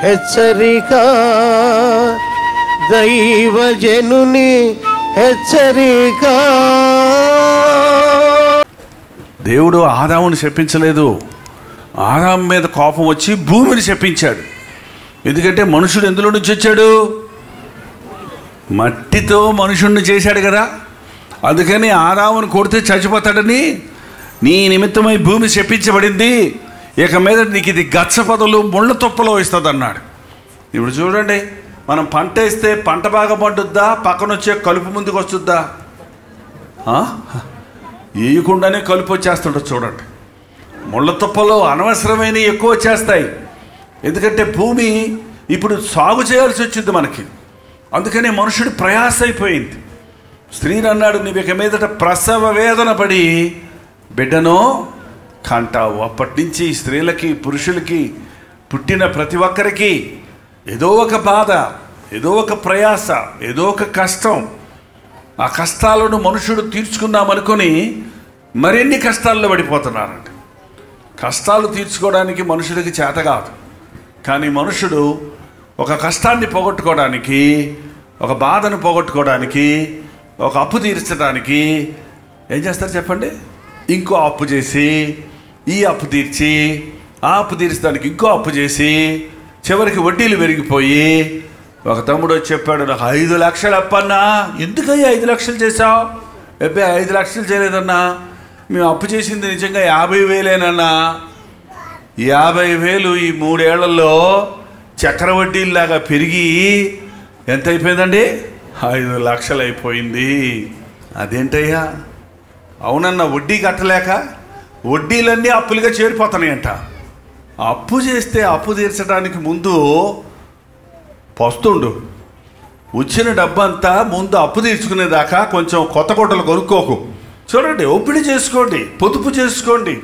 హెచ్చరిక, దైవజనుని హెచ్చరిక. దేవుడు ఆదాముని శపించలేదు. ఆదాము మీద కోపం వచ్చి భూమిని శపించాడు. ఎందుకంటే మనుషుడు ఎందులో నుంచి వచ్చాడు? మట్టితో మనుషుడిని చేశాడు కదా. అందుకని ఆదాముని కొడితే చచ్చిపోతాడని నీ నిమిత్తమై భూమి శపించబడింది. ఇక మీద నీకు ఇది గచ్చ పదలు ముళ్ళ తుప్పలో ఇస్తుంది అన్నాడు. ఇప్పుడు చూడండి, మనం పంట వేస్తే పంట బాగా పండుద్దా, పక్కన వచ్చే కలుపు ముందుకు వస్తుందా? వేయకుండానే కలుపు వచ్చేస్తుంటుంది. చూడండి, ముళ్ళ తుప్పలో అనవసరమైన ఎక్కువ వచ్చేస్తాయి. ఎందుకంటే భూమి ఇప్పుడు సాగు చేయాల్సి వచ్చింది మనకి. అందుకని మనుషుడు ప్రయాస అయిపోయింది. స్త్రీని అన్నాడు, నీవు ఇక మీదట ప్రసవ వేదన పడి బిడ్డను కంటావు. అప్పటి నుంచి స్త్రీలకి పురుషులకి పుట్టిన ప్రతి ఒక్కరికి ఏదో ఒక బాధ, ఏదో ఒక ప్రయాస, ఏదో ఒక కష్టం. ఆ కష్టాలను మనుషుడు తీర్చుకుందామనుకొని మరిన్ని కష్టాల్లో పడిపోతున్నారండి. కష్టాలు తీర్చుకోవడానికి మనుషుడికి చేత కాదు. కానీ మనుషుడు ఒక కష్టాన్ని పోగొట్టుకోవడానికి, ఒక బాధను పోగొట్టుకోవడానికి, ఒక అప్పు తీర్చడానికి ఏం చేస్తారు చెప్పండి? ఇంకో అప్పు చేసి, ఈ అప్పు తీర్చి, ఆ అప్పు తీర్చడానికి ఇంకో అప్పు చేసి, చివరికి వడ్డీలు పెరిగిపోయి ఒక తమ్ముడు వచ్చి చెప్పాడు, నాకు 5 లక్షలు అప్పన్నా. ఎందుకయ్యా 5 లక్షలు చేసావు? ఎబ్బే 5 లక్షలు చేయలేదన్నా, మేము అప్పు చేసింది నిజంగా 50,000ఏనన్నా. 50,000 ఈ 3 ఏళ్లలో చక్రవడ్డీలాగా పెరిగి ఎంత అయిపోయిందండి? 5 లక్షలు అయిపోయింది. అదేంటయ్యా? అవునన్నా, వడ్డీ కట్టలేక వడ్డీలన్నీ అప్పులుగా చేరిపోతున్నాయంట. అప్పు చేస్తే అప్పు తీర్చడానికి ముందు పస్తుండు. వచ్చిన డబ్బంతా ముందు అప్పు తీర్చుకునేదాకా కొంచెం కొత్త కొట్టలు కొనుక్కోకు. చూడండి, ఒప్పిడి చేసుకోండి, పొదుపు చేసుకోండి.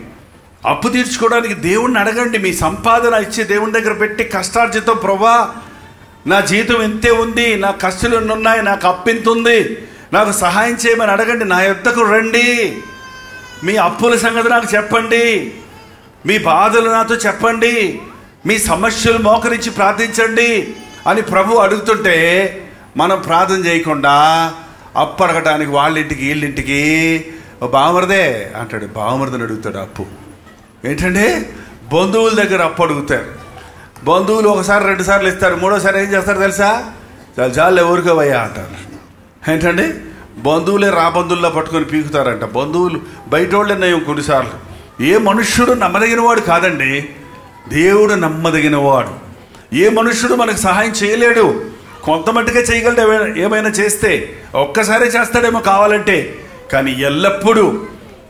అప్పు తీర్చుకోవడానికి దేవుణ్ణి అడగండి. మీ సంపాదన ఇచ్చి దేవుని దగ్గర పెట్టి కష్టార్జితం, ప్రభా నా జీతం ఎంతే ఉంది, నా ఖర్చులు ఎన్ని ఉన్నాయి, నాకు అప్పు ఎంత ఉంది, నాకు సహాయం చేయమని అడగండి. నా యొద్దకు రండి, మీ అప్పుల సంగతి నాకు చెప్పండి, మీ బాధలు నాతో చెప్పండి, మీ సమస్యలు మోకరించి ప్రార్థించండి అని ప్రభు అడుగుతుంటే మనం ప్రార్థన చేయకుండా అప్పు అడగటానికి వాళ్ళింటికి వీళ్ళింటికి బావమరదే అంటాడు. బావమరదని అడుగుతాడు అప్పు. ఏంటంటే బంధువుల దగ్గర అప్పు అడుగుతారు. బంధువులు ఒకసారి 2 సార్లు ఇస్తారు, 3వ సారి ఏం చేస్తారు తెలుసా? చాలు ఎవరికోవయ్యా అంటారు. ఏంటంటే బంధువులే రాబంధువుల్లో పట్టుకొని పీకుతారంట. బంధువులు బయట వాళ్ళే నయం కొన్నిసార్లు. ఏ మనుష్యుడు నమ్మదగినవాడు కాదండి, దేవుడు నమ్మదగినవాడు. ఏ మనుష్యుడు మనకు సహాయం చేయలేడు. కొంతమట్టుగా చేయగలడు, ఏమైనా చేస్తే ఒక్కసారి చేస్తాడేమో కావాలంటే. కానీ ఎల్లప్పుడూ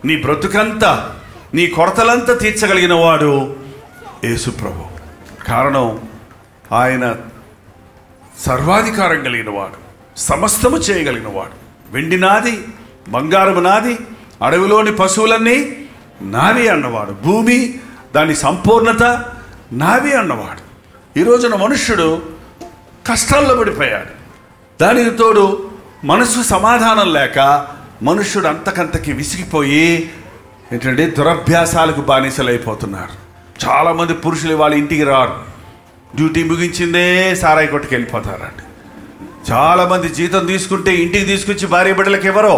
నీ బ్రతుకంతా, నీ కొరతలంతా తీర్చగలిగిన వాడు యేసు ప్రభు. కారణం ఆయన సర్వాధికారం కలిగిన వాడు, సమస్తము చేయగలిగిన వాడు. వెండి నాది, బంగారము నాది, అడవిలోని పశువులన్నీ నావి అన్నవాడు, భూమి దాని సంపూర్ణత నావి అన్నవాడు. ఈ రోజున మనుష్యుడు కష్టాల్లో పడిపోయాడు. దానికి తోడు మనసు సమాధానం లేక మనుష్యుడు అంతకంతకి విసిగిపోయి ఏంటంటే దురభ్యాసాలకు బానిసలైపోతున్నారు. చాలామంది పురుషులు వాళ్ళ ఇంటికి రారు, డ్యూటీ ముగించిందే సారాయి కొట్టుకు వెళ్ళిపోతారండి. చాలామంది జీతం తీసుకుంటే ఇంటికి తీసుకొచ్చి భార్య బిడ్డలకు ఎవరో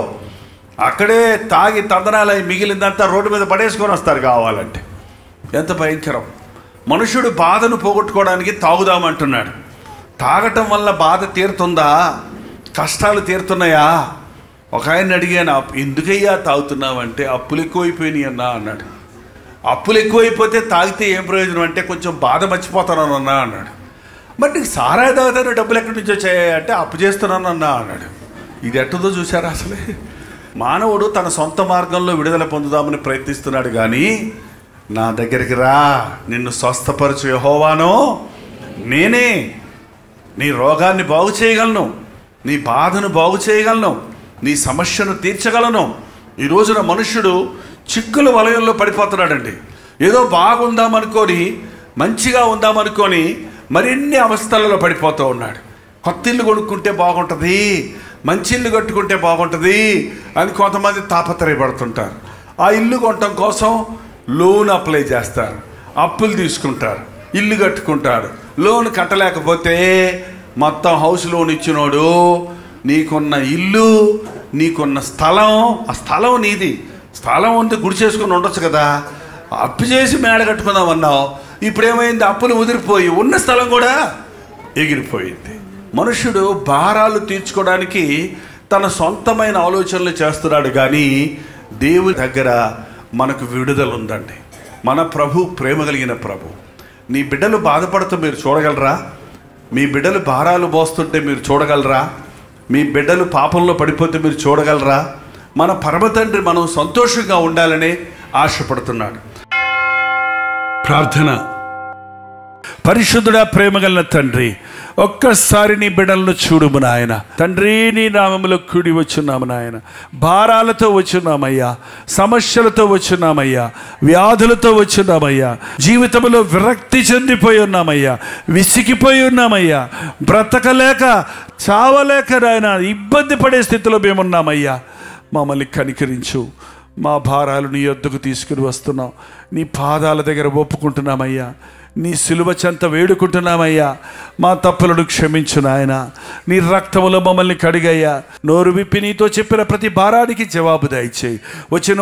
అక్కడే తాగి తందనాలై మిగిలిందంతా రోడ్డు మీద పడేసుకొని వస్తారు కావాలంటే. ఎంత భయంకరం! మనుషుడు బాధను పోగొట్టుకోవడానికి తాగుదామంటున్నాడు. తాగటం వల్ల బాధ తీరుతుందా? కష్టాలు తీరుతున్నాయా? ఒక ఆయన అడిగాను, ఎందుకయ్యా తాగుతున్నావంటే అప్పులు ఎక్కువైపోయినాయి అన్నా అన్నాడు. అప్పులు ఎక్కువైపోతే తాగితే ఏం ప్రయోజనం అంటే కొంచెం బాధ మర్చిపోతానన్నా అన్నాడు. మరి నీకు సారాయి తాగుతాను డబ్బులు ఎక్కడి నుంచి వచ్చాయి అంటే అప్పు చేస్తున్నానన్నా అన్నాడు. ఇది ఎట్టదో చూసారా? అసలే మానవుడు తన సొంత మార్గంలో విడుదల పొందుదామని ప్రయత్నిస్తున్నాడు. కానీ నా దగ్గరికి రా, నిన్ను స్వస్థపరచు యెహోవాను నేనే, నీ రోగాన్ని బాగు చేయగలను, నీ బాధను బాగు చేయగలను, నీ సమస్యను తీర్చగలను. ఈ రోజున మనుష్యుడు చిక్కుల వలయంలో పడిపోతున్నాడండి. ఏదో బాగుందామనుకొని, మంచిగా ఉందామనుకొని మరిన్ని అవస్థలలో పడిపోతూ ఉన్నాడు. కొత్త ఇల్లు కొనుక్కుంటే బాగుంటుంది, మంచి ఇల్లు కట్టుకుంటే బాగుంటుంది అని కొంతమంది తాపత్రయపడుతుంటారు. ఆ ఇల్లు కొనటం కోసం లోన్ అప్లై చేస్తారు, అప్పులు తీసుకుంటారు, ఇల్లు కట్టుకుంటారు, లోన్ కట్టలేకపోతే మొత్తం హౌస్ లోన్ ఇచ్చినోడు నీకున్న ఇల్లు, నీకున్న స్థలం, ఆ స్థలం నీది. స్థలం ఉంటే గుడి చేసుకుని ఉండొచ్చు కదా. అప్పు చేసి మేడ కట్టుకుందాం అన్నావు, ఇప్పుడేమైంది? అప్పులు ఉదిరిపోయి ఉన్న స్థలం కూడా ఎగిరిపోయింది. మనుషుడు భారాలు తీర్చుకోవడానికి తన సొంతమైన ఆలోచనలు చేస్తున్నాడు, కానీ దేవుని దగ్గర మనకు విడుదల ఉందండి. మన ప్రభు ప్రేమ కలిగిన ప్రభు. నీ బిడ్డలు బాధపడుతూ మీరు చూడగలరా? మీ బిడ్డలు భారాలు మోస్తుంటే మీరు చూడగలరా? మీ బిడ్డలు పాపంలో పడిపోతే మీరు చూడగలరా? మన పరమతండ్రి మనం సంతోషంగా ఉండాలని ఆశపడుతున్నాడు. ప్రార్థన. పరిశుద్ధుడా, ప్రేమగల తండ్రి, ఒక్కసారి నీ బిడ్డలను చూడుము నాయన. తండ్రి, నీ నామములో కూడి వచ్చున్నాము నాయన. భారాలతో వచ్చున్నామయ్యా, సమస్యలతో వచ్చున్నామయ్యా, వ్యాధులతో వచ్చున్నామయ్యా, జీవితంలో విరక్తి చెందిపోయి ఉన్నామయ్యా, విసిగిపోయి ఉన్నామయ్యా, బ్రతకలేక చావలేక నాయన ఇబ్బంది పడే స్థితిలో మేమున్నామయ్యా. మమ్మల్ని కనికరించు. మా భారాలు నీ యొద్దకు తీసుకుని వస్తున్నాం. నీ పాదాల దగ్గర ఒప్పుకుంటున్నామయ్యా. నీ సిలువ చెంత వేడుకుంటున్నామయ్యా. మా తప్పులను క్షమించు నాయన. నీ రక్తములో మమ్మల్ని కడిగయ్యా. నోరు విప్పి నీతో చెప్పిన ప్రతి భారానికి జవాబు దయచేయి. వచ్చిన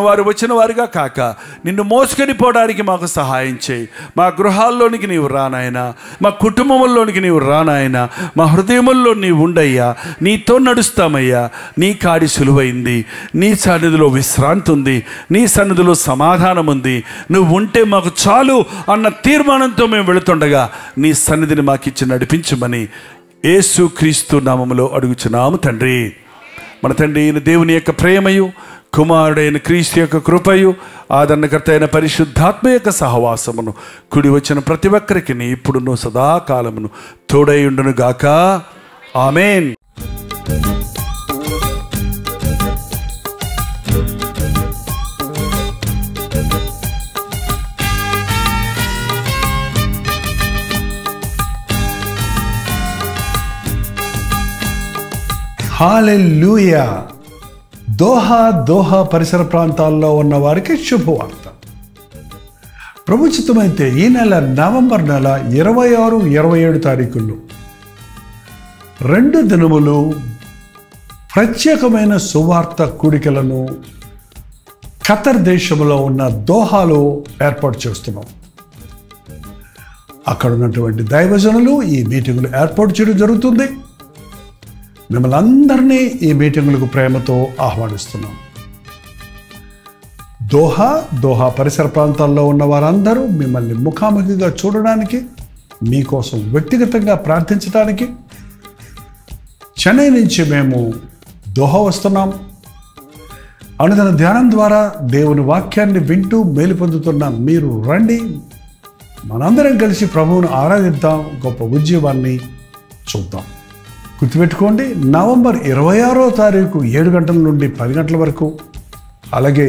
వారుగా కాక నిన్ను మోసుకొని పోవడానికి మాకు సహాయం చేయి. మా గృహాల్లోనికి నీవు రానాయనా, మా కుటుంబంలోనికి నీవు రానాయనా, మా హృదయముల్లో నీవు ఉండయ్యా. నీతో నడుస్తామయ్యా. నీ కాడి సులువైంది, నీ సన్నిధిలో విశ్రాంతి ఉంది, నీ సన్నిధిలో సమాధానం ఉంది. నువ్వు ఉంటే మాకు చాలు అన్న తీర్మానంతో మేము వెళుతుండగా నీ సన్నిధిని మాకిచ్చి నడిపించమని యేసుక్రీస్తు నామములో అడుగుచున్నాము తండ్రి. మన తండ్రి అయిన దేవుని యొక్క ప్రేమయు, కుమారుడైన క్రీస్తు యొక్క కృపయు, ఆదరణకర్త అయిన పరిశుద్ధాత్మ యొక్క సహవాసమును కుడి వచ్చిన ప్రతి ఒక్కరికి ఇప్పుడును సదాకాలమును తోడై ఉండును గాక. ఆమేన్. హల్లెలూయా. దోహా పరిసర ప్రాంతాల్లో ఉన్న వారికి శుభవార్త. ప్రభుత్వమైతే ఈ నెల నవంబర్ నెల 26, 27 తారీఖుల్లో 2 దినములు ప్రత్యేకమైన సువార్త కూడికలను ఖతర్ దేశంలో ఉన్న దోహాలో ఏర్పాటు చేస్తున్నాం. అక్కడ ఉన్నటువంటి దైవజనులు ఈ మీటింగులు ఏర్పాటు చేయడం జరుగుతుంది. మిమ్మల్ని అందరినీ ఈ మీటింగులకు ప్రేమతో ఆహ్వానిస్తున్నాం. దోహా పరిసర ప్రాంతాల్లో ఉన్న వారందరూ మిమ్మల్ని ముఖాముఖిగా చూడడానికి, మీకోసం వ్యక్తిగతంగా ప్రార్థించడానికి చెన్నై నుంచి మేము దోహా వస్తున్నాం. అనుదిన ధ్యానం ద్వారా దేవుని వాక్యాన్ని వింటూ మేలు పొందుతున్న మీరు రండి. మనందరం కలిసి ప్రభువును ఆరాధిద్దాం, గొప్ప ఉద్యమాన్ని చూద్దాం. గుర్తుపెట్టుకోండి, నవంబర్ 26వ తారీఖు 7 గంటల నుండి 10 గంటల వరకు, అలాగే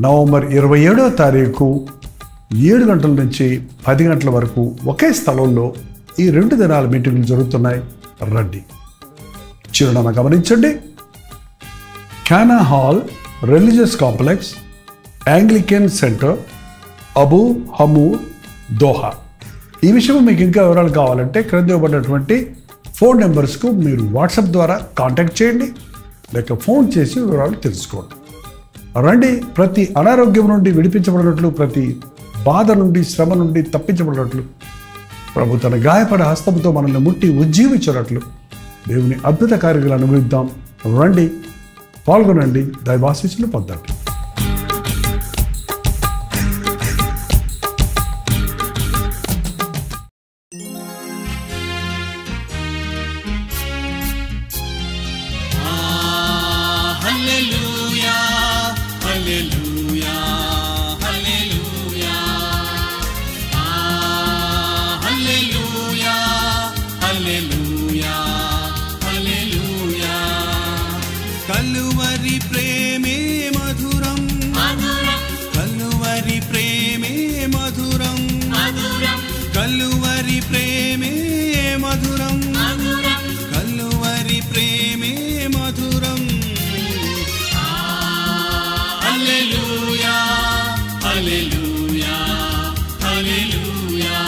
నవంబర్ 27వ తారీఖు 7 గంటల నుంచి 10 గంటల వరకు ఒకే స్థలంలో ఈ 2 దినాల మీటింగ్లు జరుగుతున్నాయి. రండి. చిరునామా గమనించండి. Cana hall, religious complex, Anglican centre, Abu Hamour, Doha. ఈ విషయం మీకు ఇంకా వివరాలు కావాలంటే క్రింద ఇవ్వబడినటువంటి ఫోన్ నెంబర్స్కు మీరు వాట్సాప్ ద్వారా కాంటాక్ట్ చేయండి, లేక ఫోన్ చేసి వివరాలు తెలుసుకోండి. రండి. ప్రతి అనారోగ్యం నుండి విడిపించబడినట్లు, ప్రతి బాధ నుండి, శ్రమ నుండి తప్పించబడినట్లు, ప్రభు తన గాయపడే హస్తముతో మనల్ని ముట్టి ఉజ్జీవించినట్లు దేవుని అద్భుత కార్యాలను అనుభవిద్దాం. రండి, పాల్గొనండి, దైవాశీస్సులు పొందండి. కలువరి ప్రేమే మధురం, కలువరి ప్రేమే మధురం, కలువరి ప్రేమే మధురం, కలువరి ప్రేమే మధురం. హల్లెలూయా, హల్లెలూయా, హల్లెలూయా.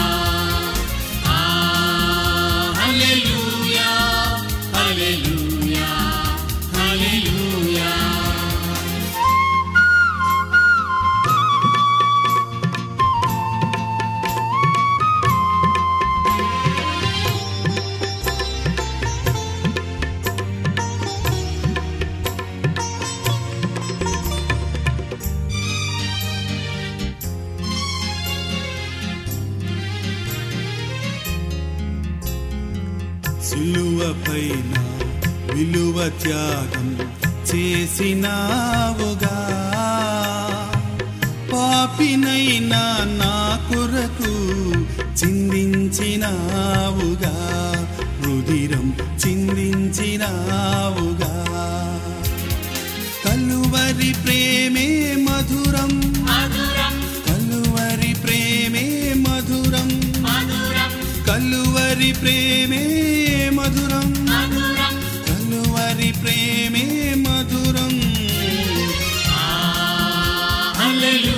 హల్లెలూయా. సిలువ పైన విలువ త్యాగం చేసినావుగా, పాపినైనా నా కొరకు చిందించినావుగా, రుధిరం చిందించినావుగా. కలువరి ప్రేమే మధురం, కలువరి ప్రేమే మధురం, కలువరి ప్రేమే మధురం, కలువరి ప్రేమే మధురం. హల్లెలూయా.